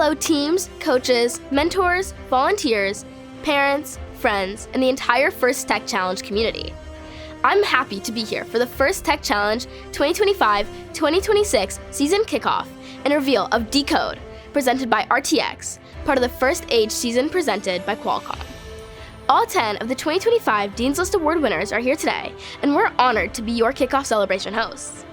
fellow teams, coaches, mentors, volunteers, parents, friends, and the entire First Tech Challenge community. I'm happy to be here for the First Tech Challenge 2025-2026 season kickoff and reveal of DECODE, presented by RTX, part of the First Age season presented by Qualcomm. All 10 of the 2025 Dean's List Award winners are here today, and we're honored to be your kickoff celebration hosts.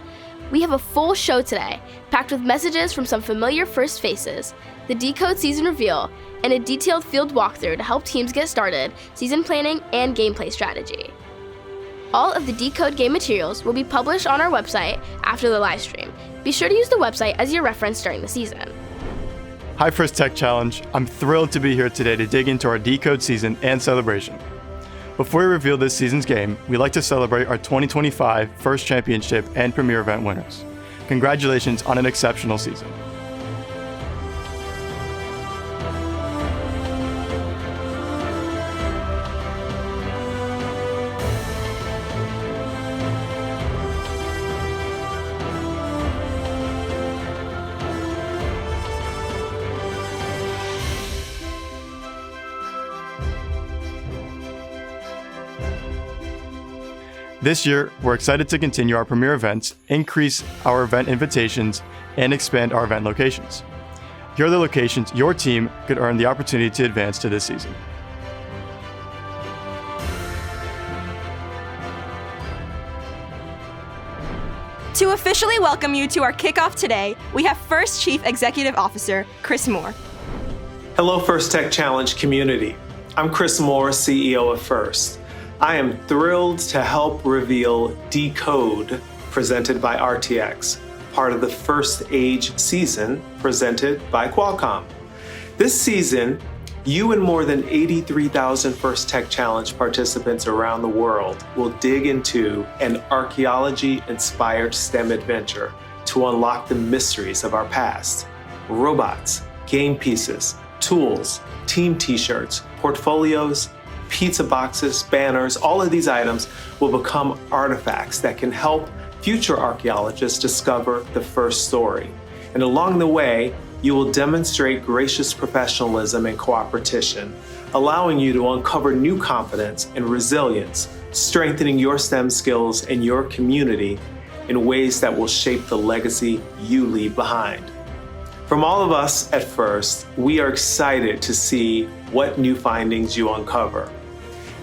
We have a full show today, packed with messages from some familiar first faces, the DECODE season reveal, and a detailed field walkthrough to help teams get started, season planning, and gameplay strategy. All of the DECODE game materials will be published on our website after the live stream. Be sure to use the website as your reference during the season. Hi First Tech Challenge. I'm thrilled to be here today to dig into our DECODE season and celebration. Before we reveal this season's game, we'd like to celebrate our 2025 First Championship and Premier Event winners. Congratulations on an exceptional season. This year, we're excited to continue our premier events, increase our event invitations, and expand our event locations. Here are the locations your team could earn the opportunity to advance to this season. To officially welcome you to our kickoff today, we have First Chief Executive Officer, Chris Moore. Hello, First Tech Challenge community. I'm Chris Moore, CEO of First. I am thrilled to help reveal DECODE, presented by RTX, part of the First Age season presented by Qualcomm. This season, you and more than 83,000 First Tech Challenge participants around the world will dig into an archaeology-inspired STEM adventure to unlock the mysteries of our past. Robots, game pieces, tools, team t-shirts, portfolios, pizza boxes, banners, all of these items will become artifacts that can help future archaeologists discover the first story. And along the way, you will demonstrate gracious professionalism and cooperation, allowing you to uncover new confidence and resilience, strengthening your STEM skills and your community in ways that will shape the legacy you leave behind. From all of us at First, we are excited to see what new findings you uncover.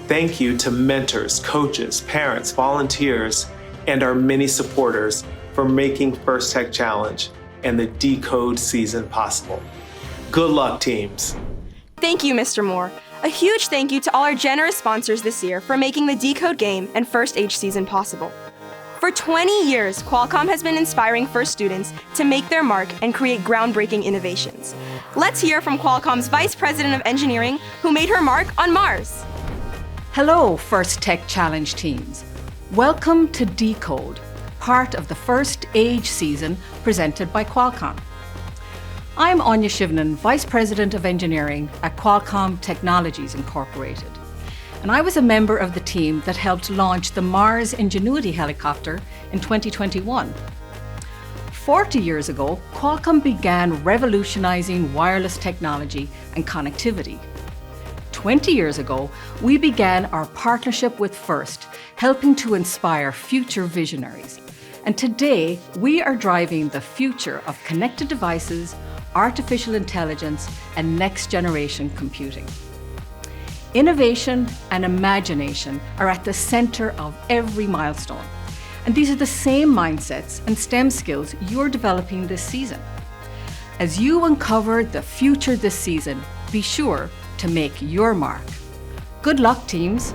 Thank you to mentors, coaches, parents, volunteers, and our many supporters for making First Tech Challenge and the DECODE season possible. Good luck, teams. Thank you, Mr. Moore. A huge thank you to all our generous sponsors this year for making the DECODE game and First Age season possible. For 20 years, Qualcomm has been inspiring First students to make their mark and create groundbreaking innovations. Let's hear from Qualcomm's Vice President of Engineering, who made her mark on Mars. Hello, First Tech Challenge teams. Welcome to DECODE, part of the First Age season presented by Qualcomm. I'm Anya Shivnan, Vice President of Engineering at Qualcomm Technologies Incorporated. And I was a member of the team that helped launch the Mars Ingenuity helicopter in 2021. 40 years ago, Qualcomm began revolutionizing wireless technology and connectivity. 20 years ago, we began our partnership with First, helping to inspire future visionaries. And today, we are driving the future of connected devices, artificial intelligence, and next-generation computing. Innovation and imagination are at the center of every milestone. And these are the same mindsets and STEM skills you're developing this season. As you uncover the future this season, be sure to make your mark. Good luck, teams.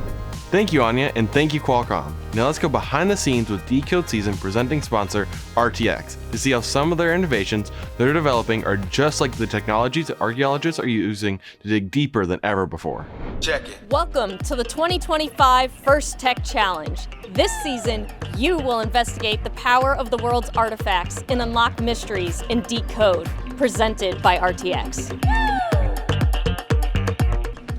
Thank you, Anya, and thank you, Qualcomm. Now let's go behind the scenes with DECODE season presenting sponsor RTX to see how some of their innovations that are developing are just like the technologies that archaeologists are using to dig deeper than ever before. Check it. Welcome to the 2025 First Tech Challenge. This season, you will investigate the power of the world's artifacts and unlock mysteries in DECODE, presented by RTX.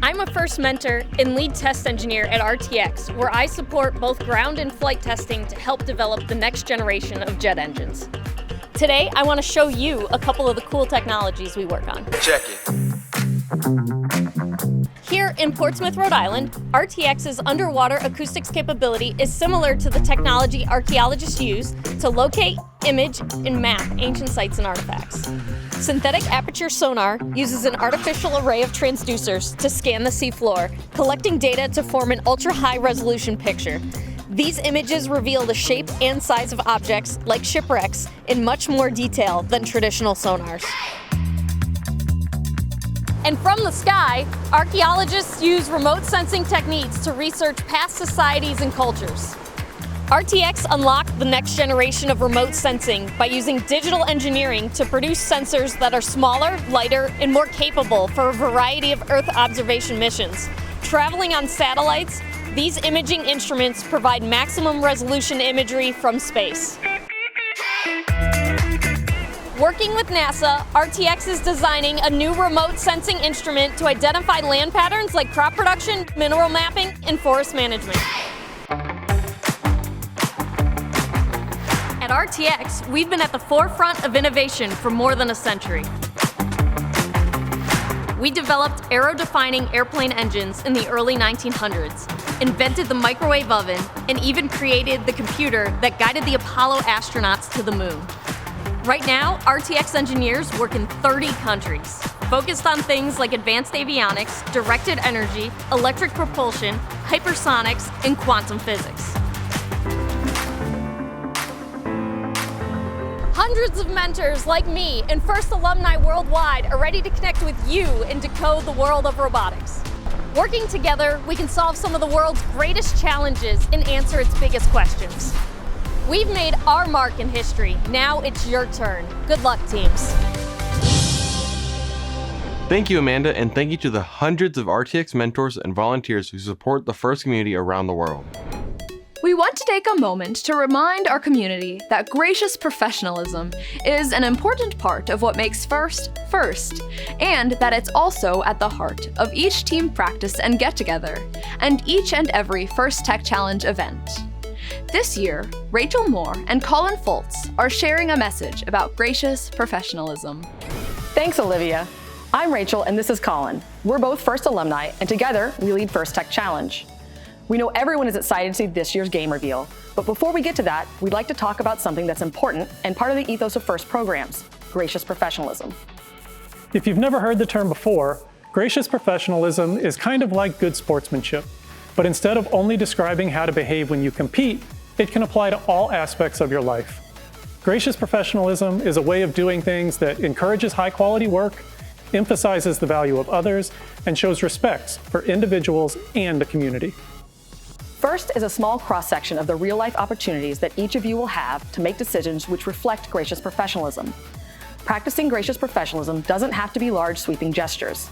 I'm a first mentor and lead test engineer at RTX, where I support both ground and flight testing to help develop the next generation of jet engines. Today, I want to show you a couple of the cool technologies we work on. Check it. Here in Portsmouth, Rhode Island, RTX's underwater acoustics capability is similar to the technology archaeologists use to locate, image, and map ancient sites and artifacts. Synthetic aperture sonar uses an artificial array of transducers to scan the seafloor, collecting data to form an ultra-high resolution picture. These images reveal the shape and size of objects, like shipwrecks, in much more detail than traditional sonars. And from the sky, archaeologists use remote sensing techniques to research past societies and cultures. RTX unlocked the next generation of remote sensing by using digital engineering to produce sensors that are smaller, lighter, and more capable for a variety of Earth observation missions. Traveling on satellites, these imaging instruments provide maximum resolution imagery from space. Working with NASA, RTX is designing a new remote sensing instrument to identify land patterns like crop production, mineral mapping, and forest management. At RTX, we've been at the forefront of innovation for more than a century. We developed aero-defining airplane engines in the early 1900s, invented the microwave oven, and even created the computer that guided the Apollo astronauts to the moon. Right now, RTX engineers work in 30 countries, focused on things like advanced avionics, directed energy, electric propulsion, hypersonics, and quantum physics. Hundreds of mentors like me and FIRST alumni worldwide are ready to connect with you and decode the world of robotics. Working together, we can solve some of the world's greatest challenges and answer its biggest questions. We've made our mark in history. Now it's your turn. Good luck, teams. Thank you, Amanda, and thank you to the hundreds of RTX mentors and volunteers who support the FIRST community around the world. We want to take a moment to remind our community that gracious professionalism is an important part of what makes FIRST, FIRST, and that it's also at the heart of each team practice and get-together, and each and every FIRST Tech Challenge event. This year, Rachel Moore and Colin Foltz are sharing a message about gracious professionalism. Thanks, Olivia. I'm Rachel and this is Colin. We're both FIRST alumni and together we lead FIRST Tech Challenge. We know everyone is excited to see this year's game reveal, but before we get to that, we'd like to talk about something that's important and part of the ethos of FIRST programs, gracious professionalism. If you've never heard the term before, gracious professionalism is kind of like good sportsmanship. But instead of only describing how to behave when you compete, it can apply to all aspects of your life. Gracious professionalism is a way of doing things that encourages high-quality work, emphasizes the value of others, and shows respect for individuals and the community. FIRST is a small cross-section of the real-life opportunities that each of you will have to make decisions which reflect gracious professionalism. Practicing gracious professionalism doesn't have to be large, sweeping gestures.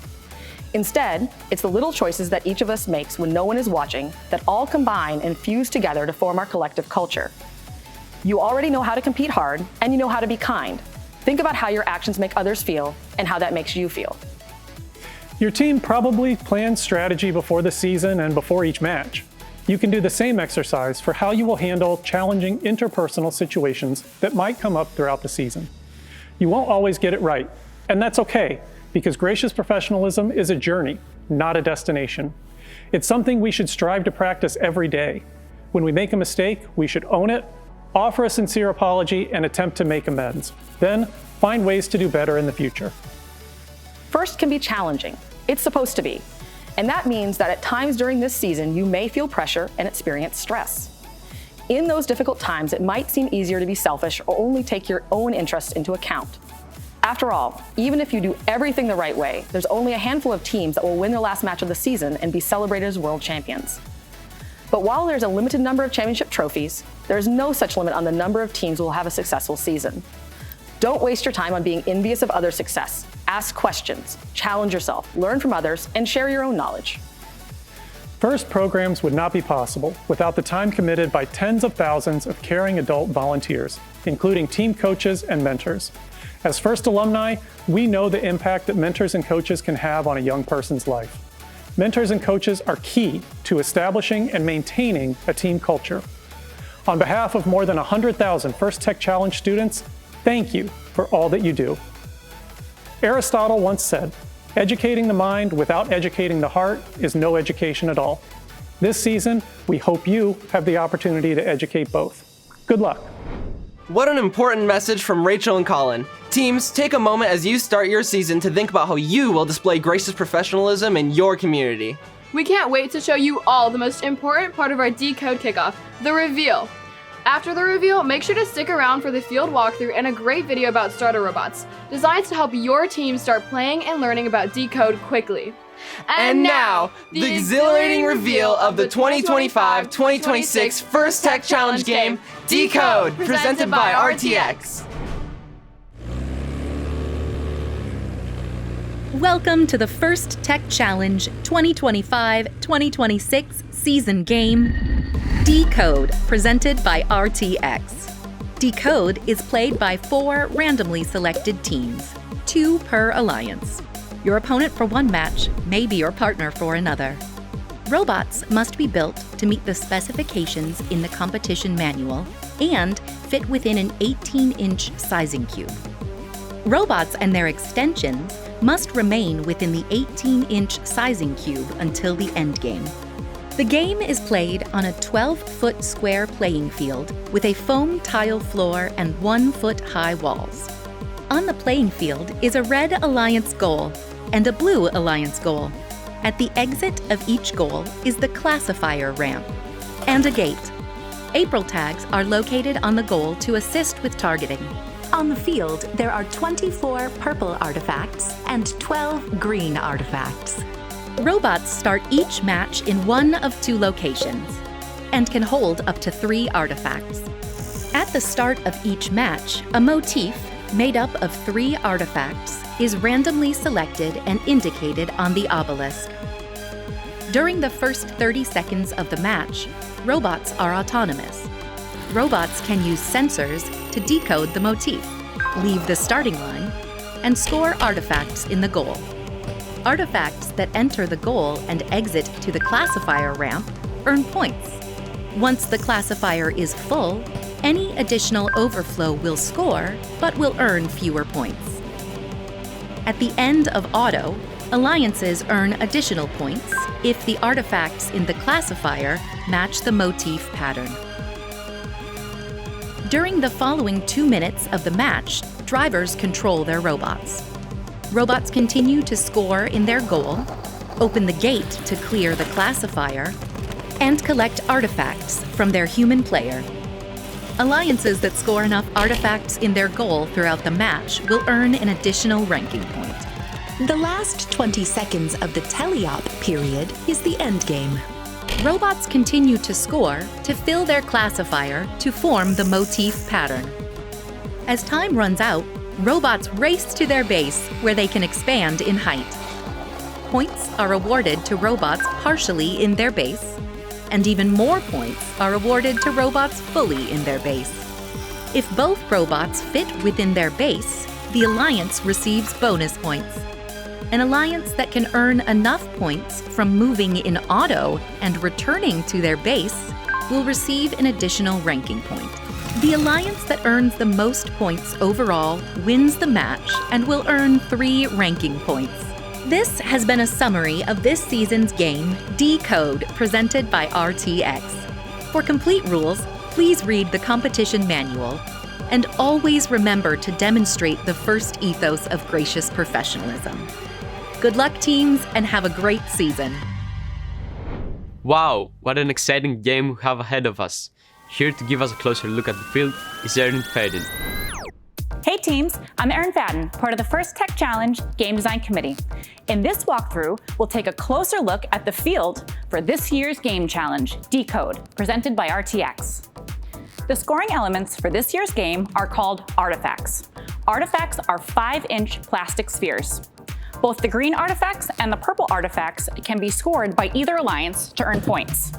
Instead, it's the little choices that each of us makes when no one is watching that all combine and fuse together to form our collective culture. You already know how to compete hard, and you know how to be kind. Think about how your actions make others feel and how that makes you feel. Your team probably plans strategy before the season and before each match. You can do the same exercise for how you will handle challenging interpersonal situations that might come up throughout the season. You won't always get it right, and that's okay, because gracious professionalism is a journey, not a destination. It's something we should strive to practice every day. When we make a mistake, we should own it, offer a sincere apology, and attempt to make amends. Then, find ways to do better in the future. FIRST can be challenging. It's supposed to be. And that means that at times during this season, you may feel pressure and experience stress. In those difficult times, it might seem easier to be selfish or only take your own interests into account. After all, even if you do everything the right way, there's only a handful of teams that will win their last match of the season and be celebrated as world champions. But while there's a limited number of championship trophies, there is no such limit on the number of teams who will have a successful season. Don't waste your time on being envious of others' success. Ask questions, challenge yourself, learn from others, and share your own knowledge. FIRST programs would not be possible without the time committed by tens of thousands of caring adult volunteers, including team coaches and mentors. As FIRST alumni, we know the impact that mentors and coaches can have on a young person's life. Mentors and coaches are key to establishing and maintaining a team culture. On behalf of more than 100,000 FIRST Tech Challenge students, Thank you for all that you do. Aristotle once said, "Educating the mind without educating the heart is no education at all." This season, we hope you have the opportunity to educate both. Good luck. What an important message from Rachel and Colin. Teams, take a moment as you start your season to think about how you will display gracious professionalism in your community. We can't wait to show you all the most important part of our DECODE kickoff, the reveal. After the reveal, make sure to stick around for the field walkthrough and a great video about starter robots, designed to help your team start playing and learning about DECODE quickly. And now, the exhilarating reveal of the 2025-2026 First Tech Challenge game, DECODE, presented by RTX. Welcome to the First Tech Challenge 2025-2026 season game, DECODE, presented by RTX. DECODE is played by 4 randomly selected teams, 2 per alliance. Your opponent for one match may be your partner for another. Robots must be built to meet the specifications in the competition manual and fit within an 18-inch sizing cube. Robots and their extensions must remain within the 18-inch sizing cube until the endgame. The game is played on a 12-foot square playing field with a foam tile floor and 1-foot-high walls. On the playing field is a red alliance goal and a blue alliance goal. At the exit of each goal is the classifier ramp and a gate. April tags are located on the goal to assist with targeting. On the field, there are 24 purple artifacts and 12 green artifacts. Robots start each match in one of 2 locations and can hold up to 3 artifacts. At the start of each match, a motif made up of 3 artifacts is randomly selected and indicated on the obelisk. During the first 30 seconds of the match, robots are autonomous. Robots can use sensors to decode the motif, leave the starting line, and score artifacts in the goal. Artifacts that enter the goal and exit to the classifier ramp earn points. Once the classifier is full, any additional overflow will score, but will earn fewer points. At the end of auto, alliances earn additional points if the artifacts in the classifier match the motif pattern. During the following 2 minutes of the match, drivers control their robots. Robots continue to score in their goal, open the gate to clear the classifier, and collect artifacts from their human player. Alliances that score enough artifacts in their goal throughout the match will earn an additional ranking point. The last 20 seconds of the teleop period is the endgame. Robots continue to score to fill their classifier to form the motif pattern. As time runs out, robots race to their base where they can expand in height. Points are awarded to robots partially in their base, and even more points are awarded to robots fully in their base. If both robots fit within their base, the alliance receives bonus points. An alliance that can earn enough points from moving in auto and returning to their base will receive an additional ranking point. The alliance that earns the most points overall wins the match and will earn 3 ranking points. This has been a summary of this season's game, DECODE, presented by RTX. For complete rules, please read the competition manual, and always remember to demonstrate the first ethos of gracious professionalism. Good luck, teams, and have a great season. Wow, what an exciting game we have ahead of us. Here to give us a closer look at the field is Erin Faden. Hey teams, I'm Erin Faden, part of the First Tech Challenge Game Design Committee. In this walkthrough, we'll take a closer look at the field for this year's game challenge, DECODE, presented by RTX. The scoring elements for this year's game are called artifacts. Artifacts are 5-inch plastic spheres. Both the green artifacts and the purple artifacts can be scored by either alliance to earn points.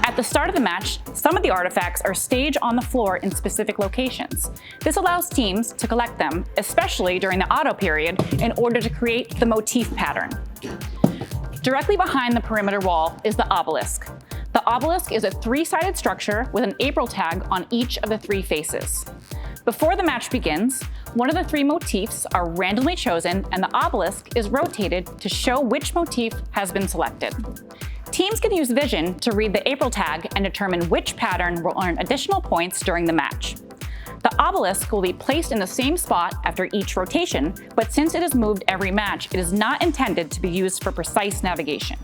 At the start of the match, some of the artifacts are staged on the floor in specific locations. This allows teams to collect them, especially during the auto period, in order to create the motif pattern. Directly behind the perimeter wall is the obelisk. The obelisk is a 3-sided structure with an April tag on each of the 3 faces. Before the match begins, one of the 3 motifs are randomly chosen and the obelisk is rotated to show which motif has been selected. Teams can use vision to read the April tag and determine which pattern will earn additional points during the match. The obelisk will be placed in the same spot after each rotation, but since it is moved every match, it is not intended to be used for precise navigation.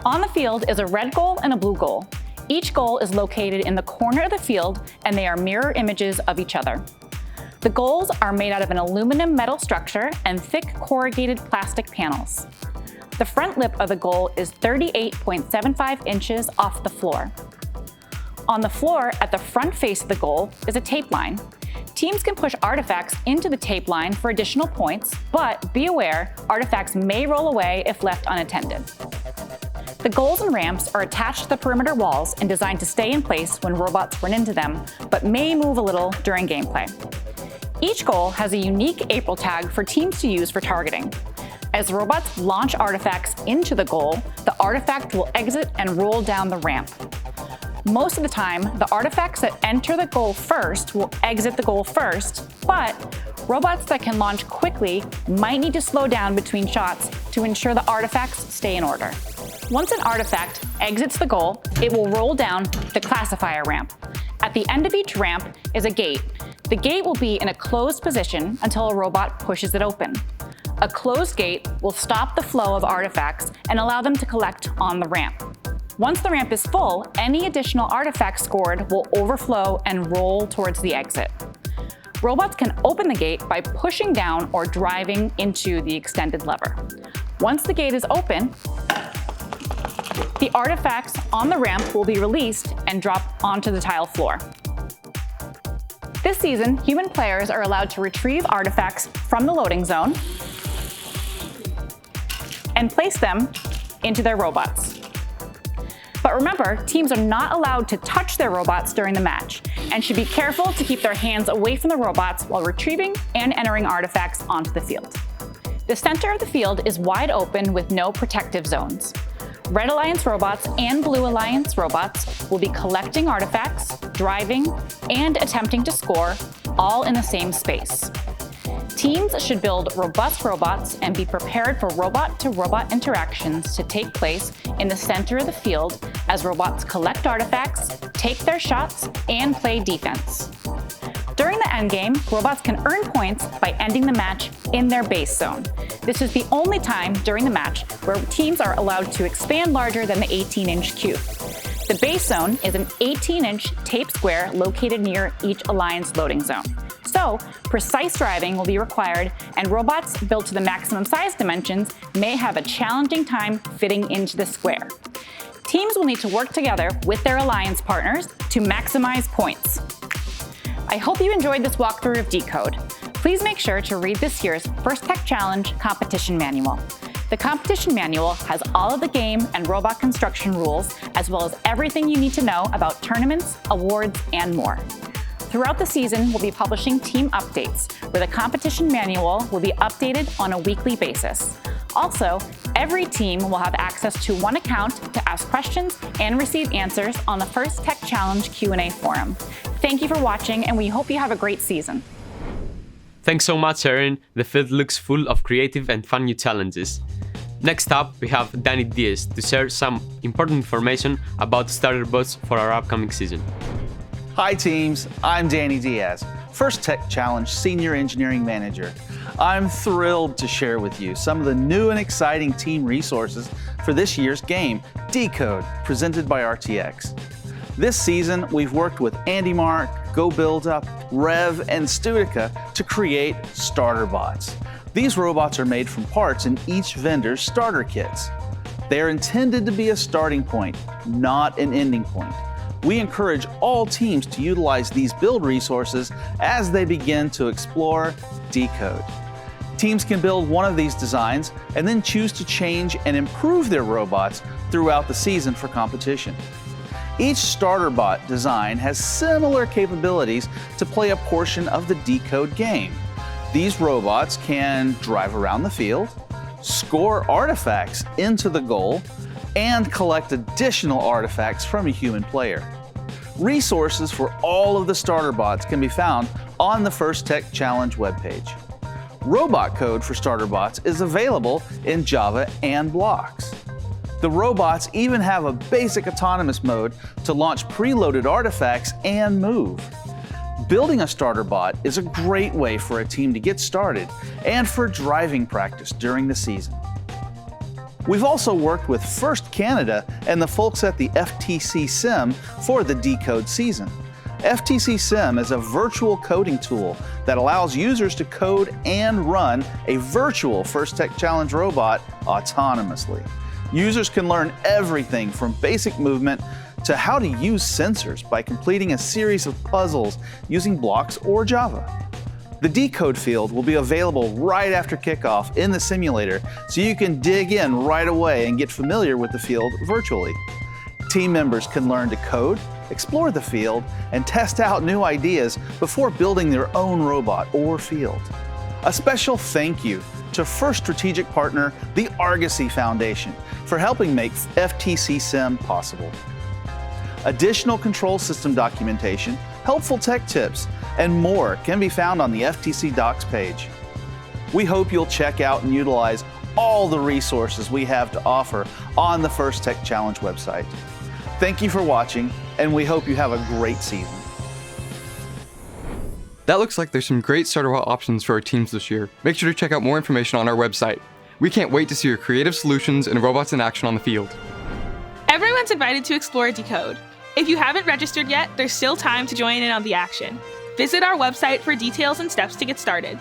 On the field is a red goal and a blue goal. Each goal is located in the corner of the field and they are mirror images of each other. The goals are made out of an aluminum metal structure and thick corrugated plastic panels. The front lip of the goal is 38.75 inches off the floor. On the floor at the front face of the goal is a tape line. Teams can push artifacts into the tape line for additional points, but be aware, artifacts may roll away if left unattended. The goals and ramps are attached to the perimeter walls and designed to stay in place when robots run into them, but may move a little during gameplay. Each goal has a unique April tag for teams to use for targeting. As robots launch artifacts into the goal, the artifact will exit and roll down the ramp. Most of the time, the artifacts that enter the goal first will exit the goal first, but robots that can launch quickly might need to slow down between shots to ensure the artifacts stay in order. Once an artifact exits the goal, it will roll down the classifier ramp. At the end of each ramp is a gate. The gate will be in a closed position until a robot pushes it open. A closed gate will stop the flow of artifacts and allow them to collect on the ramp. Once the ramp is full, any additional artifacts scored will overflow and roll towards the exit. Robots can open the gate by pushing down or driving into the extended lever. Once the gate is open, the artifacts on the ramp will be released and drop onto the tile floor. This season, human players are allowed to retrieve artifacts from the loading zone and place them into their robots. But remember, teams are not allowed to touch their robots during the match and should be careful to keep their hands away from the robots while retrieving and entering artifacts onto the field. The center of the field is wide open with no protective zones. Red Alliance robots and Blue Alliance robots will be collecting artifacts, driving, and attempting to score, all in the same space. Teams should build robust robots and be prepared for robot-to-robot interactions to take place in the center of the field as robots collect artifacts, take their shots, and play defense. During the endgame, robots can earn points by ending the match in their base zone. This is the only time during the match where teams are allowed to expand larger than the 18-inch cube. The base zone is an 18-inch tape square located near each Alliance loading zone. So, precise driving will be required, and robots built to the maximum size dimensions may have a challenging time fitting into the square. Teams will need to work together with their Alliance partners to maximize points. I hope you enjoyed this walkthrough of DECODE. Please make sure to read this year's First Tech Challenge competition manual. The competition manual has all of the game and robot construction rules, as well as everything you need to know about tournaments, awards, and more. Throughout the season, we'll be publishing team updates, where the competition manual will be updated on a weekly basis. Also, every team will have access to one account to ask questions and receive answers on the First Tech Challenge Q&A forum. Thank you for watching, and we hope you have a great season. Thanks so much, Erin. The field looks full of creative and fun new challenges. Next up, we have Danny Diaz to share some important information about starter bots for our upcoming season. Hi teams, I'm Danny Diaz, First Tech Challenge Senior Engineering Manager. I'm thrilled to share with you some of the new and exciting team resources for this year's game, DECODE, presented by RTX. This season, we've worked with Andy Mark, Go Build Up, Rev, and Studica to create starter bots. These robots are made from parts in each vendor's starter kits. They are intended to be a starting point, not an ending point. We encourage all teams to utilize these build resources as they begin to explore DECODE. Teams can build one of these designs and then choose to change and improve their robots throughout the season for competition. Each starter bot design has similar capabilities to play a portion of the DECODE game. These robots can drive around the field, score artifacts into the goal, and collect additional artifacts from a human player. Resources for all of the starter bots can be found on the First Tech Challenge webpage. Robot code for starter bots is available in Java and blocks. The robots even have a basic autonomous mode to launch preloaded artifacts and move. Building a starter bot is a great way for a team to get started and for driving practice during the season. We've also worked with First Canada and the folks at the FTC Sim for the DECODE season. FTC Sim is a virtual coding tool that allows users to code and run a virtual First Tech Challenge robot autonomously. Users can learn everything from basic movement to how to use sensors by completing a series of puzzles using blocks or Java. The DECODE field will be available right after kickoff in the simulator, so you can dig in right away and get familiar with the field virtually. Team members can learn to code, explore the field, and test out new ideas before building their own robot or field. A special thank you to First Strategic Partner, the Argosy Foundation, for helping make FTC Sim possible. Additional control system documentation, helpful tech tips, and more can be found on the FTC Docs page. We hope you'll check out and utilize all the resources we have to offer on the First Tech Challenge website. Thank you for watching, and we hope you have a great season. That looks like there's some great starter bot options for our teams this year. Make sure to check out more information on our website. We can't wait to see your creative solutions and robots in action on the field. Everyone's invited to explore DECODE. If you haven't registered yet, there's still time to join in on the action. Visit our website for details and steps to get started.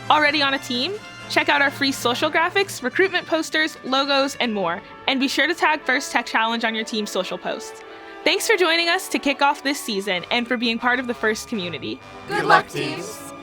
Already on a team? Check out our free social graphics, recruitment posters, logos, and more. And be sure to tag First Tech Challenge on your team's social posts. Thanks for joining us to kick off this season and for being part of the First community. Good luck, teams!